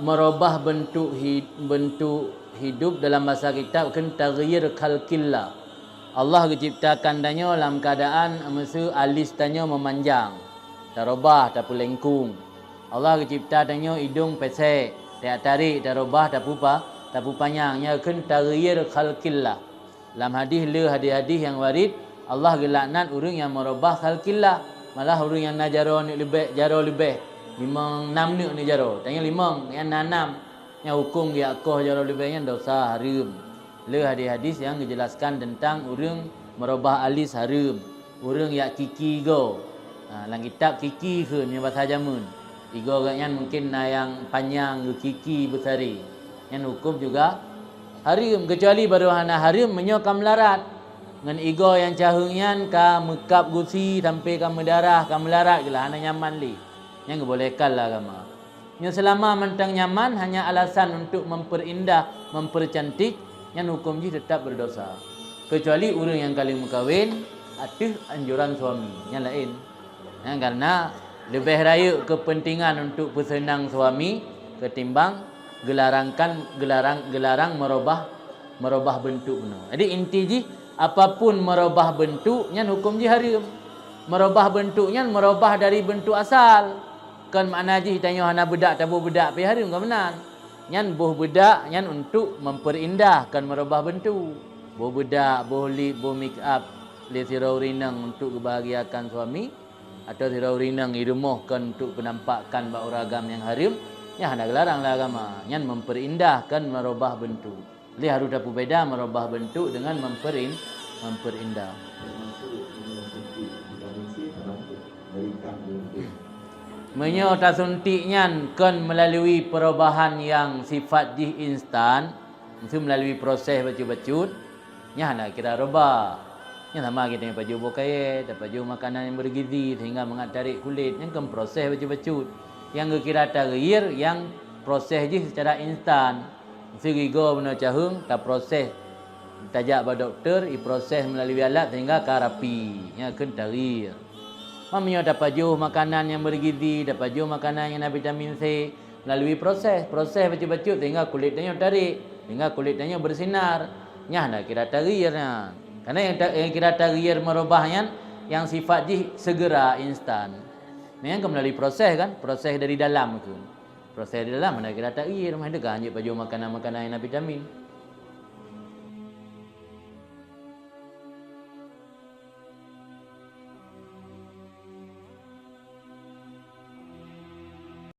merubah bentuk hidup dalam bahasa kitab kan taghyir khalqillah. Allah ciptakan danyo dalam keadaan masa alis danyo memanjang. Darubah tapi lengkung. Allah cipta danyo hidung pesek, tak tarik darubah tapi panjangnya kan taghyir khalqillah. Dalam hadis yang warid Allah gelaknat orang yang merubah khalqillah, malah orang yang nak jaro lebih 5 6 ni jaro. Tanya 5 yang 6 yang hukum dia akoh jaro lebihnya dosa haram. Le hadis yang menjelaskan tentang orang merubah alis haram. Orang yang kiki go. Dalam kitab kiki ke ni bahasa Jamun. Igo yang mungkin yang panjang kiki besari. Yang hukum juga haram, kecuali baru hana haram menyokam larat. Ngan igo yang cahungyan ka mekap gusi sampai ka mendarah ka melarat gelah hana nyaman li. Yang bolehkan lah agama. Yang selama mentang nyaman hanya alasan untuk memperindah, mempercantik, yang hukum ji tetap berdosa. Kecuali orang yang kali mengkawin aduh anjuran suami, yang lain. Karena lebih raya kepentingan untuk bersenang suami ketimbang gelarang merubah bentuk benar. Jadi inti ji apapun merubah bentuknya hukum ji haram. Merubah bentuknya merubah dari bentuk asal. Kan makna ji tanya hana bedak tabu bedak pi haram kan benar. Nyan boh bedak nyan untuk memperindah kan merubah bentuk. Boh bedak, boh lip, boh make up, le sirau rinang untuk kebahagiaan suami atau sirau rinang di rumah kan untuk penampakan bak ragam yang haram. Ya hendak larang lah agama. Yang memperindahkan merubah bentuk. Jadi harus dapat beda merubah bentuk dengan memperindah. Menyo tasuntiknya kan melalui perubahan yang sifat di instan, itu melalui proses bacut-bacut. Nya hendak kita rubah. Yang sama kita baju bokai, baju makanan yang bergizi sehingga mengatarik kulit. Yang kan proses bacut-bacut. Yang kira taghyir yang proses je secara instan. Segigo benar cahung tak proses tajak ba doktor, proses melalui alat sehingga karapi. Yang kan taghyir. Mamanya dapat juh makanan yang bergizi, dapat juh makanan yang ada vitamin C melalui proses bacut-bacut sehingga kulitnya tarik, sehingga kulitnya bersinar. Nya nak kira taghyirnya. Karena yang kira taghyir merubahnya yang sifat ji segera instan. Memang melalui proses kan, proses dari dalam tu. Proses dari dalam mana kira taghyir, mana kan je baju makanan-makanan yang ada vitamin.